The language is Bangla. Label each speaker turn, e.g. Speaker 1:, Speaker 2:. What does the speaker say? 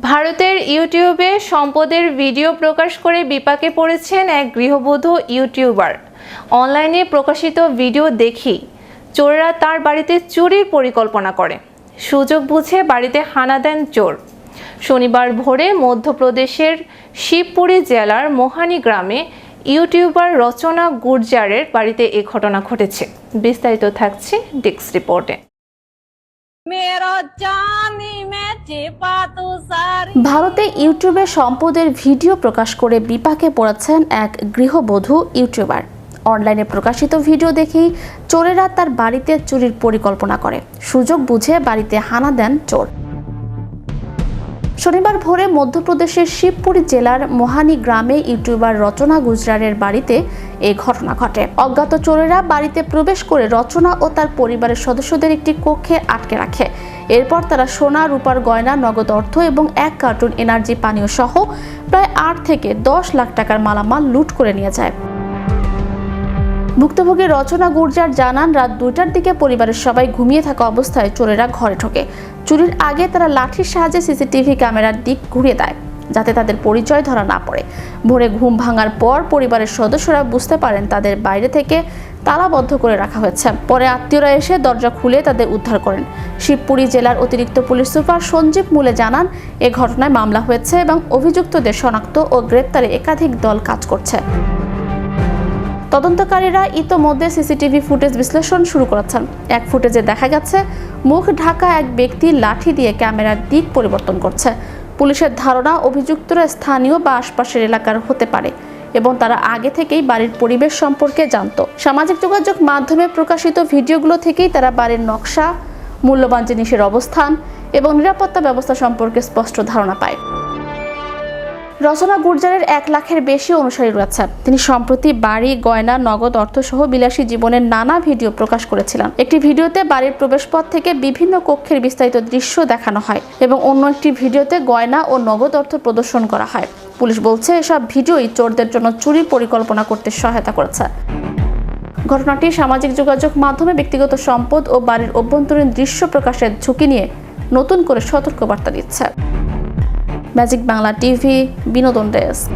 Speaker 1: ভারতের ইউটিউবে সম্পদের ভিডিও প্রকাশ করে বিপাকে পড়েছেন এক গৃহবধূ ইউটিউবার। অনলাইনে প্রকাশিত ভিডিও দেখি চোররা তার বাড়িতে চুরির পরিকল্পনা করে। সুযোগ বুঝে বাড়িতে হানা দেন চোর। শনিবার ভোরে মধ্যপ্রদেশের শিবপুরি জেলার মোহানি গ্রামে ইউটিউবার রচনা গুর্জারের বাড়িতে এই ঘটনা ঘটেছে। বিস্তারিত থাকছে ডেস্ক রিপোর্টে।
Speaker 2: ভারতে ইউটিউবে সম্পদের ভিডিও প্রকাশ করে বিপাকে পড়েছেন এক গৃহবধূ ইউটিউবার। অনলাইনে প্রকাশিত ভিডিও দেখেই চোরেরা তার বাড়িতে চুরির পরিকল্পনা করে। সুযোগ বুঝে বাড়িতে হানা দেন চোর। শনিবার ভোরে মধ্যপ্রদেশের শিবপুরি জেলার মোহানি গ্রামে ইউটিউবার রচনা গুজরারের বাড়িতে এই ঘটনা ঘটে। অজ্ঞাত চোরেরা বাড়িতে প্রবেশ করে রচনা ও তার পরিবারের সদস্যদের একটি কক্ষে আটকে রাখে। এরপর তারা সোনা, রূপার গয়না, নগদ অর্থ এবং 1 কার্টুন এনার্জি পানীয় সহ প্রায় 8 থেকে 10 লাখ টাকার মালামাল লুট করে নিয়ে যায়। ভুক্তভোগী রচনা গুর্জার জানান, রাত 2টার দিকে পরিবারের সবাই ঘুমিয়ে থাকা অবস্থায় চোরেরা ঘরে ঢোকে। চুরির আগে তারা লাঠির সাহায্যে সিসিটিভি ক্যামেরার দিক ঘুরিয়ে দেয় যাতে তাদের পরিচয় ধরা না পড়ে। ভোরে ঘুম ভাঙার পর পরিবারের সদস্যরা বুঝতে পারেন তাদের বাইরে থেকে তালাবদ্ধ করে রাখা হয়েছে। পরে আত্মীয়রা এসে দরজা খুলে তাদের উদ্ধার করেন। শিবপুরি জেলার অতিরিক্ত পুলিশ সুপার সঞ্জীব মুলে জানান, এ ঘটনায় মামলা হয়েছে এবং অভিযুক্তদের শনাক্ত ও গ্রেপ্তারে একাধিক দল কাজ করছে। তদন্তকারীরা ইতোমধ্যে সিসিটিভি ফুটেজ বিশ্লেষণ শুরু করেছেন। এক ফুটেজে দেখা গেছে মুখ ঢাকা এক ব্যক্তি লাঠি দিয়ে ক্যামেরার দিক পরিবর্তন করছে। পুলিশের ধারণা অভিযুক্তরা স্থানীয় বা আশপাশের এলাকার হতে পারে এবং তারা আগে থেকেই বাড়ির পরিবেশ সম্পর্কে জানত। সামাজিক যোগাযোগ মাধ্যমে প্রকাশিত ভিডিওগুলো থেকেই তারা বাড়ির নকশা, মূল্যবান জিনিসের অবস্থান এবং নিরাপত্তা ব্যবস্থা সম্পর্কে স্পষ্ট ধারণা পায়। রচনা গুর্জারের 1 লাখের বেশি অনুসারী রয়েছে। তিনি সম্প্রতি বাড়ি, গয়না, নগদ অর্থ সহ বিলাসী জীবনের নানা ভিডিও প্রকাশ করেছিলেন। একটি ভিডিওতে বাড়ির প্রবেশপথ থেকে বিভিন্ন কক্ষের বিস্তারিত দৃশ্য দেখানো হয় এবং অন্য একটি ভিডিওতে গয়না ও নগদ অর্থ প্রদর্শন করা হয়। পুলিশ বলছে, এসব ভিডিওই চোরদের জন্য চুরির পরিকল্পনা করতে সহায়তা করেছে। ঘটনাটি সামাজিক যোগাযোগ মাধ্যমে ব্যক্তিগত সম্পদ ও বাড়ির অভ্যন্তরীণ দৃশ্য প্রকাশের ঝুঁকি নিয়ে নতুন করে সতর্কবার্তা দিচ্ছে। ম্যাজিক বাংলা টিভি, বিনোদন ডেস্ক।